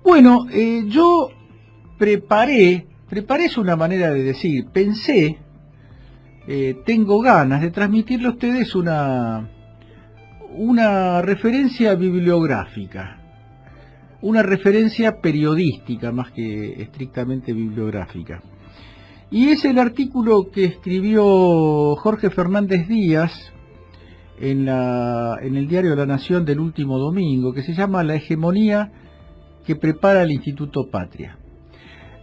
Bueno, yo preparé es una manera de decir, pensé, tengo ganas de transmitirle a ustedes una referencia bibliográfica, una referencia periodística más que estrictamente bibliográfica. Y es el artículo que escribió Jorge Fernández Díaz en el diario La Nación del último domingo, que se llama La hegemonía que prepara el Instituto Patria.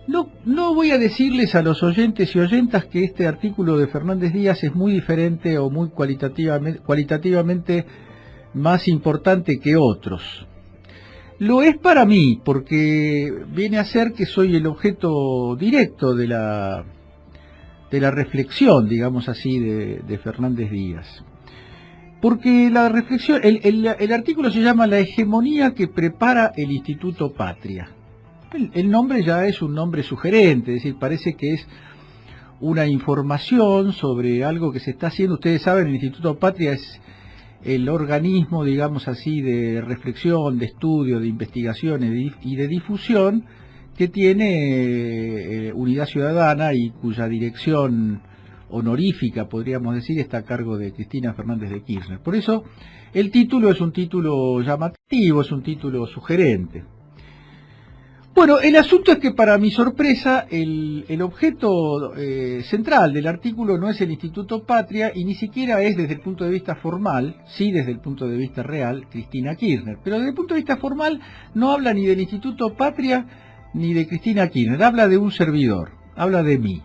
No voy a decirles a los oyentes y oyentas que este artículo de Fernández Díaz es muy diferente o muy cualitativamente más importante que otros. Lo es para mí, porque viene a ser que soy el objeto directo de la reflexión, digamos así, de Fernández Díaz. Porque la reflexión, el artículo se llama La hegemonía que prepara el Instituto Patria. El nombre ya es un nombre sugerente, es decir, parece que es una información sobre algo que se está haciendo. Ustedes saben, el Instituto Patria es el organismo, digamos así, de reflexión, de estudio, de investigación y de difusión que tiene Unidad Ciudadana y cuya dirección honorífica, podríamos decir, está a cargo de Cristina Fernández de Kirchner. Por eso el título es un título llamativo, es un título sugerente. Bueno, el asunto es que para mi sorpresa el objeto central del artículo no es el Instituto Patria y ni siquiera es desde el punto de vista formal, sí desde el punto de vista real, Cristina Kirchner. Pero desde el punto de vista formal no habla ni del Instituto Patria ni de Cristina Kirchner, habla de un servidor, habla de mí,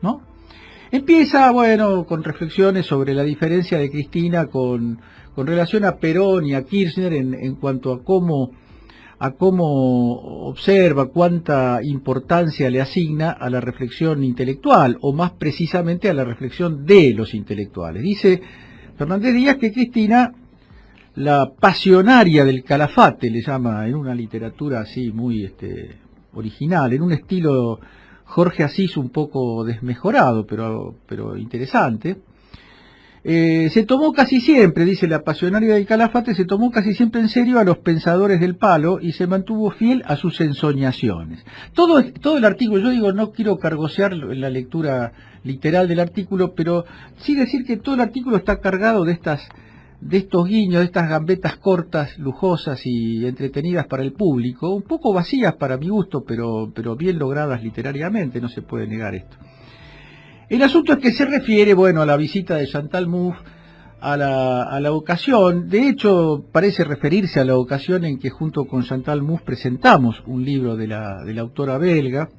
¿no? Empieza, bueno, con reflexiones sobre la diferencia de Cristina con relación a Perón y a Kirchner en cuanto a cómo observa, cuánta importancia le asigna a la reflexión intelectual, o más precisamente a la reflexión de los intelectuales. Dice Fernández Díaz que Cristina, la pasionaria del calafate, le llama en una literatura así muy original, en un estilo Jorge Asís un poco desmejorado, pero interesante. Se tomó casi siempre, dice la pasionaria del calafate, se tomó casi siempre en serio a los pensadores del palo y se mantuvo fiel a sus ensoñaciones. Todo el artículo, yo digo, no quiero cargosear en la lectura literal del artículo, pero sí decir que todo el artículo está cargado de estos guiños, de estas gambetas cortas, lujosas y entretenidas para el público, un poco vacías para mi gusto, pero bien logradas literariamente, no se puede negar esto. El asunto es que se refiere, bueno, a la visita de Chantal Mouffe, a la ocasión, de hecho parece referirse a la ocasión en que junto con Chantal Mouffe presentamos un libro de la autora belga,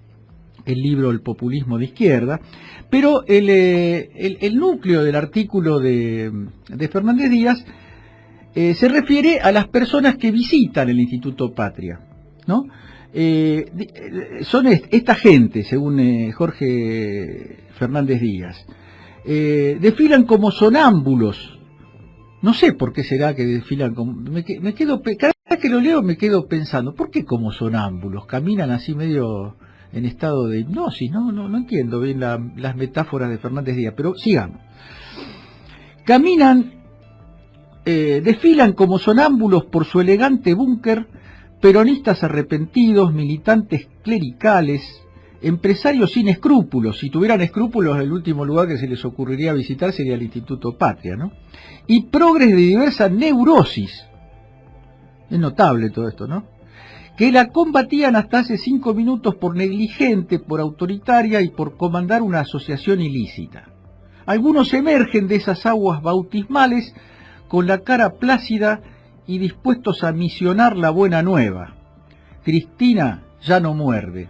el libro El populismo de izquierda, pero el núcleo del artículo de Fernández Díaz se refiere a las personas que visitan el Instituto Patria, ¿no? Son esta gente, según Jorge Fernández Díaz, desfilan como sonámbulos. No sé por qué será que desfilan como... cada vez que lo leo me quedo pensando, ¿por qué como sonámbulos? Caminan así medio en estado de hipnosis, no entiendo bien las metáforas de Fernández Díaz, pero sigamos. Desfilan como sonámbulos por su elegante búnker, peronistas arrepentidos, militantes clericales, empresarios sin escrúpulos. Si tuvieran escrúpulos, el último lugar que se les ocurriría visitar sería el Instituto Patria, ¿no? Y progres de diversa neurosis. Es notable todo esto, ¿no? Que la combatían hasta hace 5 minutos por negligente, por autoritaria y por comandar una asociación ilícita. Algunos emergen de esas aguas bautismales con la cara plácida y dispuestos a misionar la buena nueva. Cristina ya no muerde.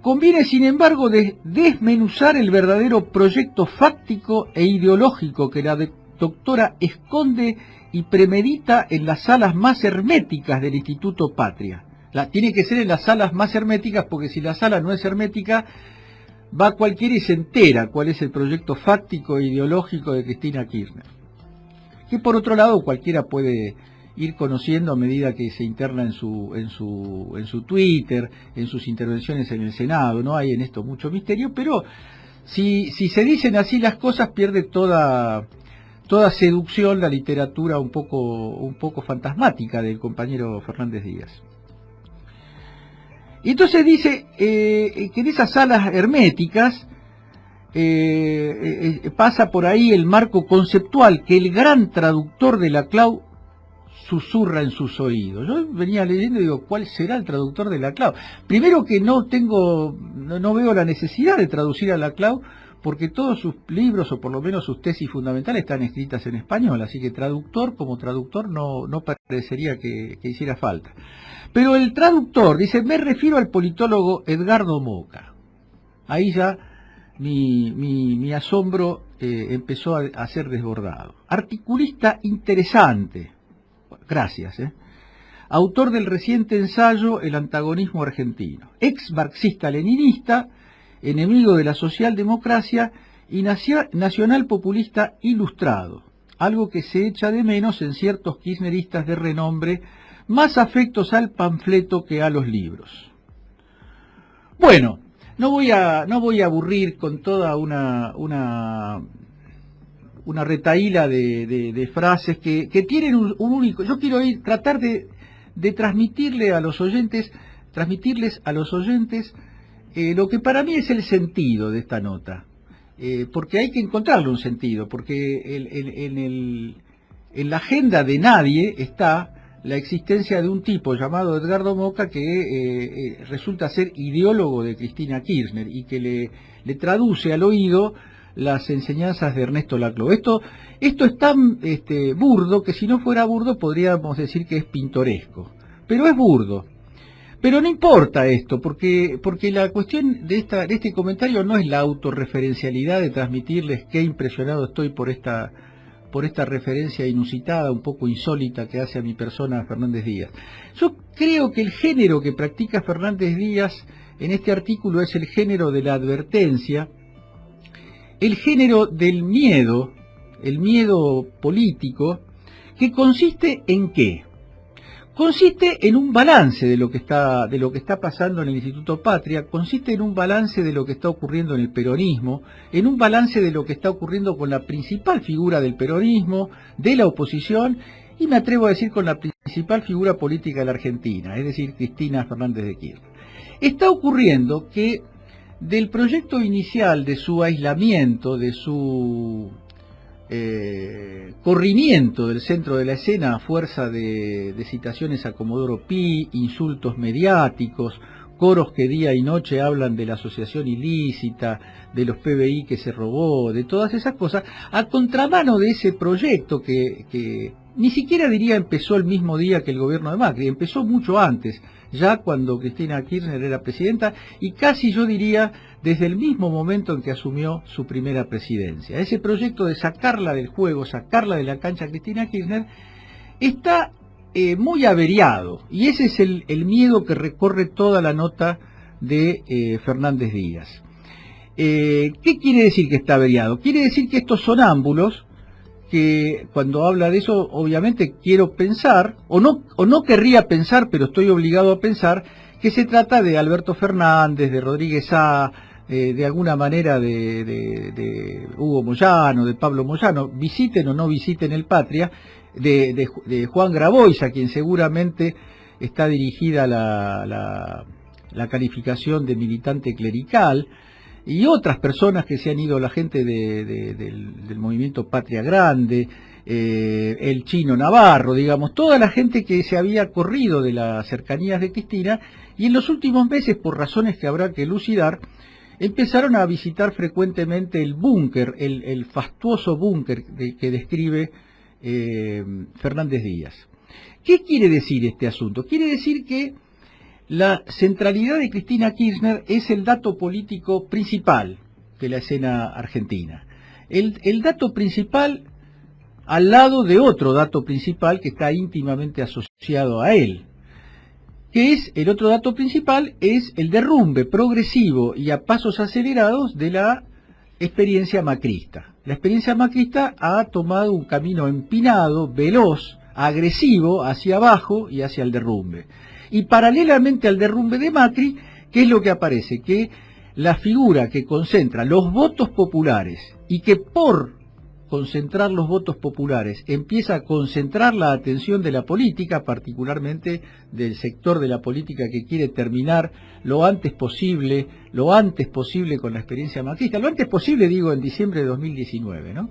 Conviene, sin embargo, desmenuzar el verdadero proyecto fáctico e ideológico que la doctora esconde y premedita en las salas más herméticas del Instituto Patria. Tiene que ser en las salas más herméticas, porque si la sala no es hermética, va cualquiera y se entera cuál es el proyecto fáctico e ideológico de Cristina Kirchner. Que por otro lado cualquiera puede ir conociendo a medida que se interna en su Twitter, en sus intervenciones en el Senado. No hay en esto mucho misterio, pero si se dicen así las cosas, pierde toda seducción la literatura un poco fantasmática del compañero Fernández Díaz. Y entonces dice que en esas salas herméticas pasa por ahí el marco conceptual que el gran traductor de Laclau susurra en sus oídos. Yo venía leyendo y digo, ¿cuál será el traductor de Laclau? Primero que no veo la necesidad de traducir a Laclau, porque todos sus libros, o por lo menos sus tesis fundamentales, están escritas en español, así que traductor como traductor no parecería que hiciera falta. Pero el traductor dice, me refiero al politólogo Edgardo Moca. Ahí ya mi asombro empezó a ser desbordado. Articulista interesante, gracias, autor del reciente ensayo El antagonismo argentino, ex marxista-leninista, enemigo de la socialdemocracia y nacional populista ilustrado, algo que se echa de menos en ciertos kirchneristas de renombre, más afectos al panfleto que a los libros. Bueno, no voy a aburrir con toda una retahíla de frases que tienen un único. Yo quiero tratar de transmitirles a los oyentes lo que para mí es el sentido de esta nota, porque hay que encontrarle un sentido, porque en la agenda de nadie está la existencia de un tipo llamado Edgardo Moca que resulta ser ideólogo de Cristina Kirchner y que le traduce al oído las enseñanzas de Ernesto Laclau. Esto es tan burdo que si no fuera burdo podríamos decir que es pintoresco, pero es burdo. Pero no importa esto, porque la cuestión de este comentario no es la autorreferencialidad de transmitirles qué impresionado estoy por esta referencia inusitada, un poco insólita que hace a mi persona Fernández Díaz. Yo creo que el género que practica Fernández Díaz en este artículo es el género de la advertencia, el género del miedo, el miedo político, que consiste ¿en qué? Consiste en un balance de lo que está pasando en el Instituto Patria, consiste en un balance de lo que está ocurriendo en el peronismo, en un balance de lo que está ocurriendo con la principal figura del peronismo, de la oposición, y me atrevo a decir con la principal figura política de la Argentina, es decir, Cristina Fernández de Kirchner. Está ocurriendo que del proyecto inicial, de su aislamiento, de su corrimiento del centro de la escena a fuerza de citaciones a Comodoro Pi, insultos mediáticos, coros que día y noche hablan de la asociación ilícita, de los PBI que se robó, de todas esas cosas, a contramano de ese proyecto que ni siquiera diría empezó el mismo día que el gobierno de Macri, empezó mucho antes, ya cuando Cristina Kirchner era presidenta, y casi yo diría desde el mismo momento en que asumió su primera presidencia. Ese proyecto de sacarla del juego, sacarla de la cancha a Cristina Kirchner, está muy averiado, y ese es el miedo que recorre toda la nota de Fernández Díaz. ¿Qué quiere decir que está averiado? Quiere decir que estos sonámbulos, que cuando habla de eso, obviamente quiero pensar, o no querría pensar, pero estoy obligado a pensar, que se trata de Alberto Fernández, de Rodríguez A., de alguna manera de Hugo Moyano, de Pablo Moyano, visiten o no visiten el Patria, de Juan Grabois, a quien seguramente está dirigida la calificación de militante clerical, y otras personas que se han ido, la gente del movimiento Patria Grande, el Chino Navarro, digamos, toda la gente que se había corrido de las cercanías de Cristina, y en los últimos meses, por razones que habrá que elucidar, empezaron a visitar frecuentemente el búnker, el fastuoso búnker que describe Fernández Díaz. ¿Qué quiere decir este asunto? Quiere decir que la centralidad de Cristina Kirchner es el dato político principal de la escena argentina. El dato principal al lado de otro dato principal que está íntimamente asociado a él. Que es, el otro dato principal es el derrumbe progresivo y a pasos acelerados de la experiencia macrista. La experiencia macrista ha tomado un camino empinado, veloz, agresivo, hacia abajo y hacia el derrumbe. Y paralelamente al derrumbe de Macri, ¿qué es lo que aparece? Que la figura que concentra los votos populares y que por concentrar los votos populares, empieza a concentrar la atención de la política, particularmente del sector de la política que quiere terminar lo antes posible con la experiencia macrista, lo antes posible digo en diciembre de 2019, ¿no?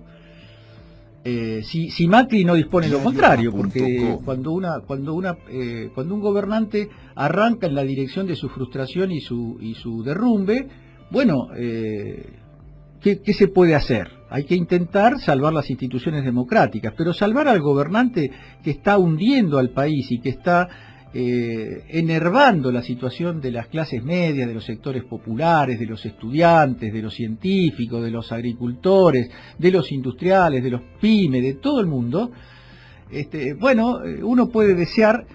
Si Macri no dispone lo contrario, porque cuando un gobernante arranca en la dirección de su frustración y su derrumbe, bueno, ¿qué se puede hacer? Hay que intentar salvar las instituciones democráticas, pero salvar al gobernante que está hundiendo al país y que está enervando la situación de las clases medias, de los sectores populares, de los estudiantes, de los científicos, de los agricultores, de los industriales, de los pymes, de todo el mundo, bueno, uno puede desear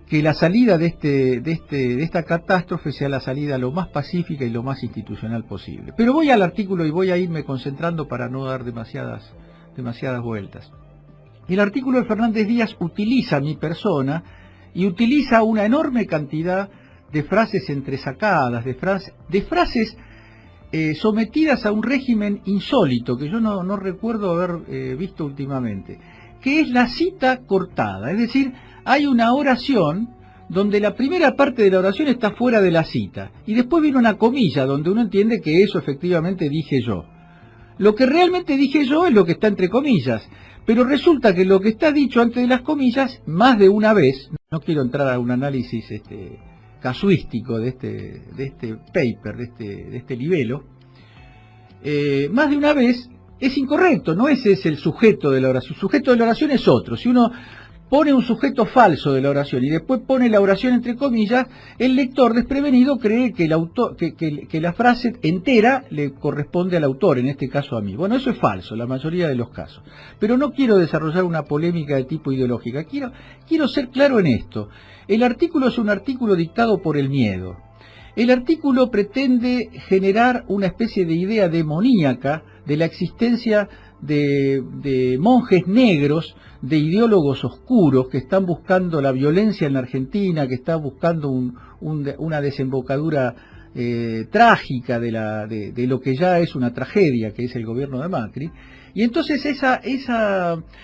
que la salida de esta catástrofe sea la salida lo más pacífica y lo más institucional posible. Pero voy al artículo y voy a irme concentrando para no dar demasiadas vueltas. El artículo de Fernández Díaz utiliza mi persona y utiliza una enorme cantidad de frases entresacadas, de frases sometidas a un régimen insólito que yo no recuerdo haber visto últimamente, que es la cita cortada, es decir, hay una oración donde la primera parte de la oración está fuera de la cita y después viene una comilla donde uno entiende que eso efectivamente dije yo. Lo que realmente dije yo es lo que está entre comillas, pero resulta que lo que está dicho antes de las comillas, más de una vez, no quiero entrar a un análisis casuístico de este paper, de este libelo, más de una vez es incorrecto, no ese es el sujeto de la oración, el sujeto de la oración es otro. Si uno pone un sujeto falso de la oración y después pone la oración entre comillas, el lector desprevenido cree que el autor, que la frase entera le corresponde al autor, en este caso a mí. Bueno, eso es falso, la mayoría de los casos. Pero no quiero desarrollar una polémica de tipo ideológica, quiero ser claro en esto. El artículo es un artículo dictado por el miedo. El artículo pretende generar una especie de idea demoníaca de la existencia de monjes negros, de ideólogos oscuros que están buscando la violencia en la Argentina, que están buscando una desembocadura trágica de lo que ya es una tragedia, que es el gobierno de Macri. Y entonces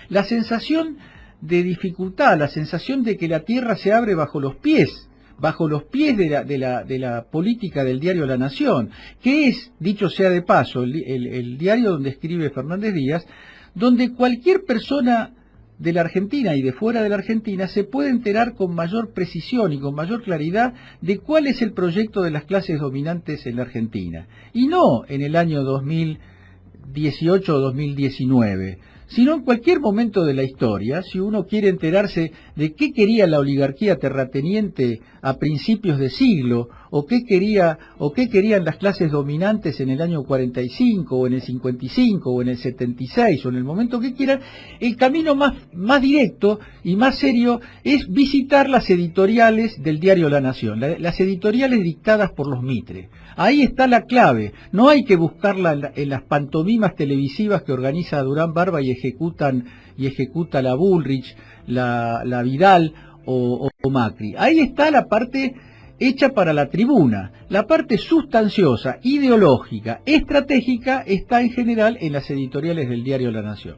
la sensación de dificultad, la sensación de que la tierra se abre bajo los pies de la política del diario La Nación, que es, dicho sea de paso, el diario donde escribe Fernández Díaz, donde cualquier persona de la Argentina y de fuera de la Argentina se puede enterar con mayor precisión y con mayor claridad de cuál es el proyecto de las clases dominantes en la Argentina. Y no en el año 2018 o 2019, sino en cualquier momento de la historia. Si uno quiere enterarse de qué quería la oligarquía terrateniente a principios de siglo, o qué querían las clases dominantes en el año 45, o en el 55, o en el 76, o en el momento que quieran, el camino más directo y más serio es visitar las editoriales del diario La Nación, las editoriales dictadas por los Mitre. Ahí está la clave, no hay que buscarla en las pantomimas televisivas que organiza Durán Barba y ejecuta la Bullrich, la Vidal o Macri. Ahí está la parte hecha para la tribuna. La parte sustanciosa, ideológica, estratégica está en general en las editoriales del diario La Nación.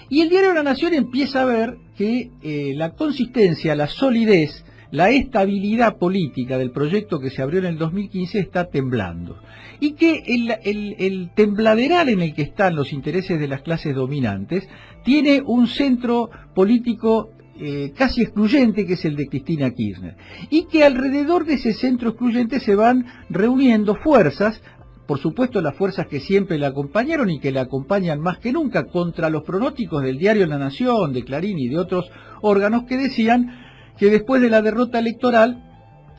Y el diario La Nación empieza a ver que la consistencia, la solidez, la estabilidad política del proyecto que se abrió en el 2015 está temblando. Y que el tembladeral en el que están los intereses de las clases dominantes tiene un centro político casi excluyente, que es el de Cristina Kirchner. Y que alrededor de ese centro excluyente se van reuniendo fuerzas, por supuesto las fuerzas que siempre la acompañaron y que la acompañan más que nunca, contra los pronósticos del diario La Nación, de Clarín y de otros órganos que decían que después de la derrota electoral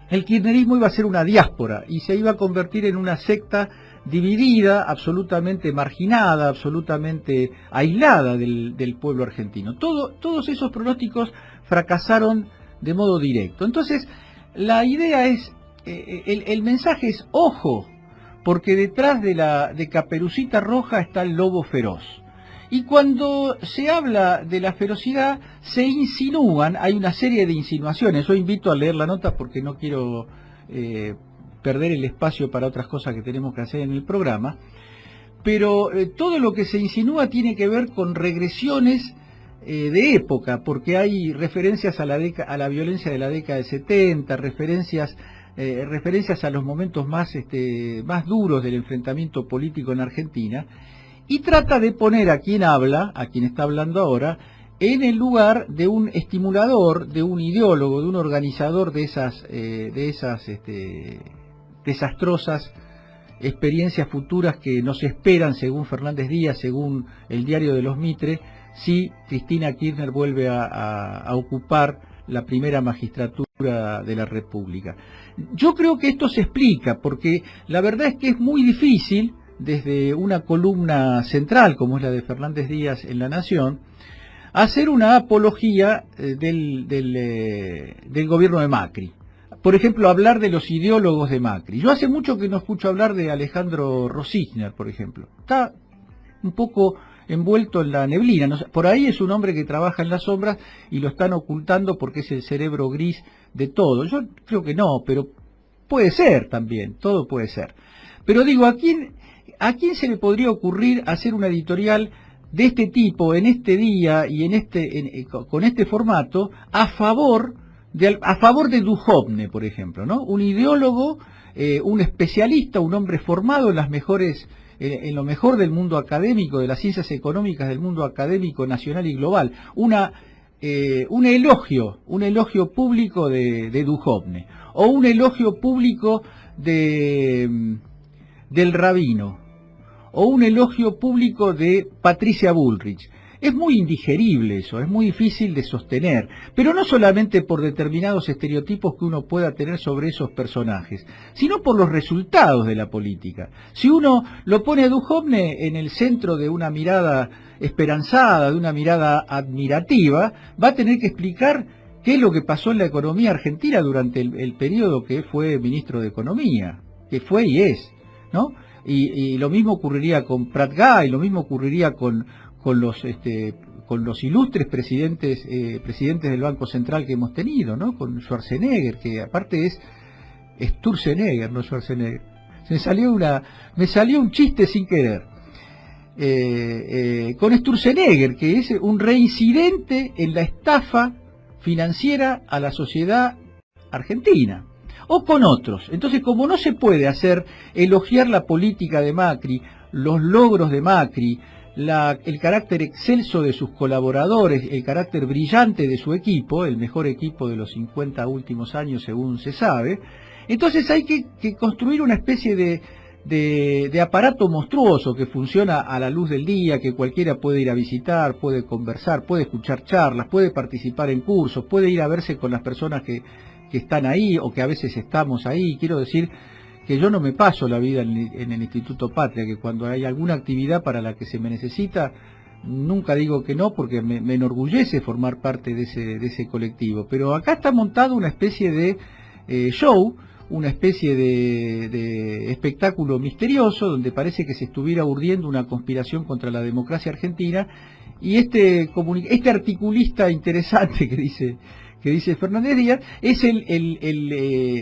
el kirchnerismo iba a ser una diáspora y se iba a convertir en una secta dividida, absolutamente marginada, absolutamente aislada del pueblo argentino. Todos esos pronósticos fracasaron de modo directo. Entonces, la idea es, el mensaje es, ojo, porque detrás de Caperucita Roja está el lobo feroz. Y cuando se habla de la ferocidad, se insinúan, hay una serie de insinuaciones. Yo invito a leer la nota porque no quiero perder el espacio para otras cosas que tenemos que hacer en el programa. pero todo lo que se insinúa tiene que ver con regresiones de época, porque hay referencias a la violencia de la década del 70, referencias a los momentos más duros del enfrentamiento político en Argentina, y trata de poner a quien habla, a quien está hablando ahora, en el lugar de un estimulador, de un ideólogo, de un organizador de esas desastrosas experiencias futuras que nos esperan, según Fernández Díaz, según el diario de los Mitre, si Cristina Kirchner vuelve a ocupar la primera magistratura de la República. Yo creo que esto se explica, porque la verdad es que es muy difícil, desde una columna central como es la de Fernández Díaz en La Nación, hacer una apología del gobierno de Macri. Por ejemplo, hablar de los ideólogos de Macri. Yo hace mucho que no escucho hablar de Alejandro Rosichner, por ejemplo. Está un poco envuelto en la neblina. No sé, por ahí es un hombre que trabaja en las sombras y lo están ocultando porque es el cerebro gris de todo. Yo creo que no, pero puede ser también, todo puede ser. Pero digo, ¿a quién se le podría ocurrir hacer una editorial de este tipo, en este día y con este formato, a favor de Duhovne, por ejemplo, ¿no? Un ideólogo, un especialista, un hombre formado en lo mejor del mundo académico, de las ciencias económicas del mundo académico nacional y global, un elogio público de Duhovne, o un elogio público del Rabino, o un elogio público de Patricia Bullrich. Es muy indigerible eso, es muy difícil de sostener, pero no solamente por determinados estereotipos que uno pueda tener sobre esos personajes, sino por los resultados de la política. Si uno lo pone a Duhovne en el centro de una mirada esperanzada, de una mirada admirativa, va a tener que explicar qué es lo que pasó en la economía argentina durante el periodo que fue ministro de Economía, que fue y es, ¿no? Y lo mismo ocurriría con Prat Gay, lo mismo ocurriría con los ilustres presidentes del Banco Central que hemos tenido, ¿no? Con Schwarzenegger, que aparte es Sturzenegger, no Schwarzenegger. Me salió un chiste sin querer. Con Sturzenegger, que es un reincidente en la estafa financiera a la sociedad argentina, o con otros. Entonces, como no se puede elogiar la política de Macri, los logros de Macri, el carácter excelso de sus colaboradores, el carácter brillante de su equipo, el mejor equipo de los 50 últimos años según se sabe, entonces hay que construir una especie de aparato monstruoso que funciona a la luz del día, que cualquiera puede ir a visitar, puede conversar, puede escuchar charlas, puede participar en cursos, puede ir a verse con las personas que están ahí o que a veces estamos ahí. Quiero decir que yo no me paso la vida en el Instituto Patria, que cuando hay alguna actividad para la que se me necesita, nunca digo que no, porque me enorgullece formar parte de ese colectivo. Pero acá está montado una especie de show, una especie de espectáculo misterioso, donde parece que se estuviera urdiendo una conspiración contra la democracia argentina, y este articulista interesante que dice Fernández Díaz, es el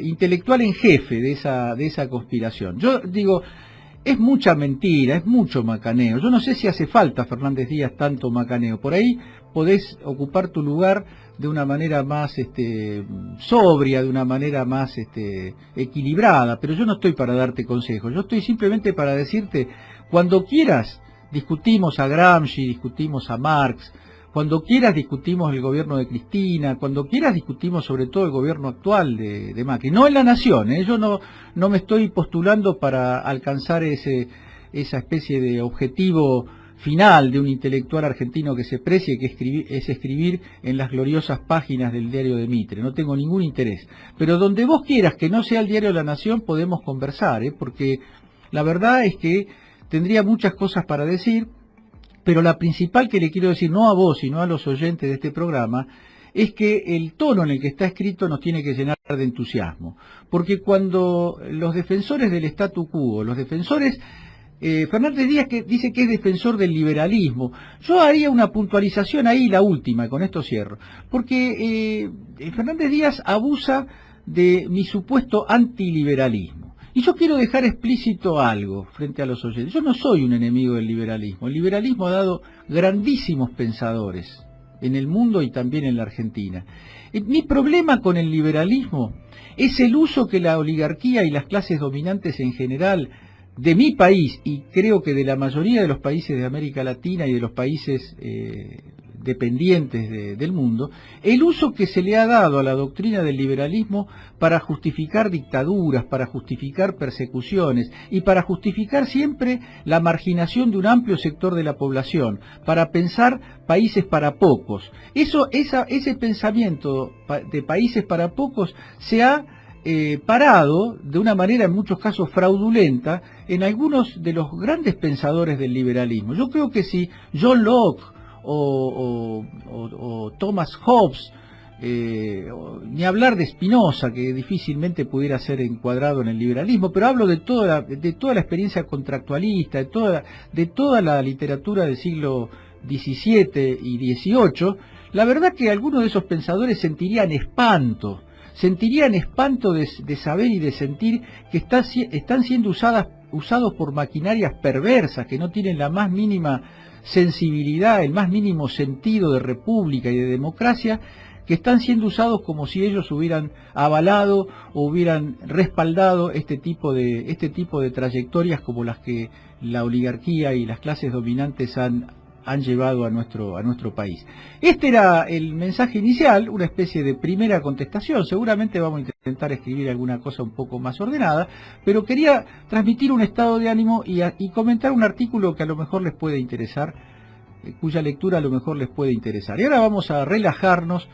intelectual en jefe de esa conspiración. Yo digo, es mucha mentira, es mucho macaneo. Yo no sé si hace falta, Fernández Díaz, tanto macaneo. Por ahí podés ocupar tu lugar de una manera más sobria, de una manera más equilibrada, pero yo no estoy para darte consejos. Yo estoy simplemente para decirte, cuando quieras discutimos a Gramsci, discutimos a Marx, cuando quieras discutimos el gobierno de Cristina, cuando quieras discutimos sobre todo el gobierno actual de Macri. No en La Nación, yo no me estoy postulando para alcanzar esa especie de objetivo final de un intelectual argentino que se precie, que es escribir en las gloriosas páginas del diario de Mitre. No tengo ningún interés. Pero donde vos quieras que no sea el diario de La Nación podemos conversar, porque la verdad es que tendría muchas cosas para decir. Pero la principal que le quiero decir, no a vos, sino a los oyentes de este programa, es que el tono en el que está escrito nos tiene que llenar de entusiasmo. Porque cuando los defensores del statu quo, los defensores... Fernández Díaz dice que es defensor del liberalismo. Yo haría una puntualización ahí, la última, y con esto cierro. Porque Fernández Díaz abusa de mi supuesto antiliberalismo. Y yo quiero dejar explícito algo frente a los oyentes. Yo no soy un enemigo del liberalismo. El liberalismo ha dado grandísimos pensadores en el mundo y también en la Argentina. Mi problema con el liberalismo es el uso que la oligarquía y las clases dominantes en general de mi país, y creo que de la mayoría de los países de América Latina y de los países dependientes del mundo, el uso que se le ha dado a la doctrina del liberalismo para justificar dictaduras, para justificar persecuciones y para justificar siempre la marginación de un amplio sector de la población, para pensar países para pocos. Ese pensamiento de países para pocos se ha parado de una manera en muchos casos fraudulenta en algunos de los grandes pensadores del liberalismo. Yo creo que si John Locke o Thomas Hobbes, ni hablar de Spinoza, que difícilmente pudiera ser encuadrado en el liberalismo, pero hablo de toda la experiencia contractualista, de toda la literatura del siglo XVII y XVIII, la verdad que algunos de esos pensadores sentirían espanto de saber y de sentir que están siendo usados por maquinarias perversas, que no tienen la más mínima sensibilidad, el más mínimo sentido de república y de democracia, que están siendo usados como si ellos hubieran avalado o hubieran respaldado este tipo de trayectorias como las que la oligarquía y las clases dominantes han llevado a nuestro país. Este era el mensaje inicial, una especie de primera contestación. Seguramente vamos a intentar escribir alguna cosa un poco más ordenada, pero quería transmitir un estado de ánimo y comentar un artículo que a lo mejor les puede interesar, cuya lectura a lo mejor les puede interesar. Y ahora vamos a relajarnos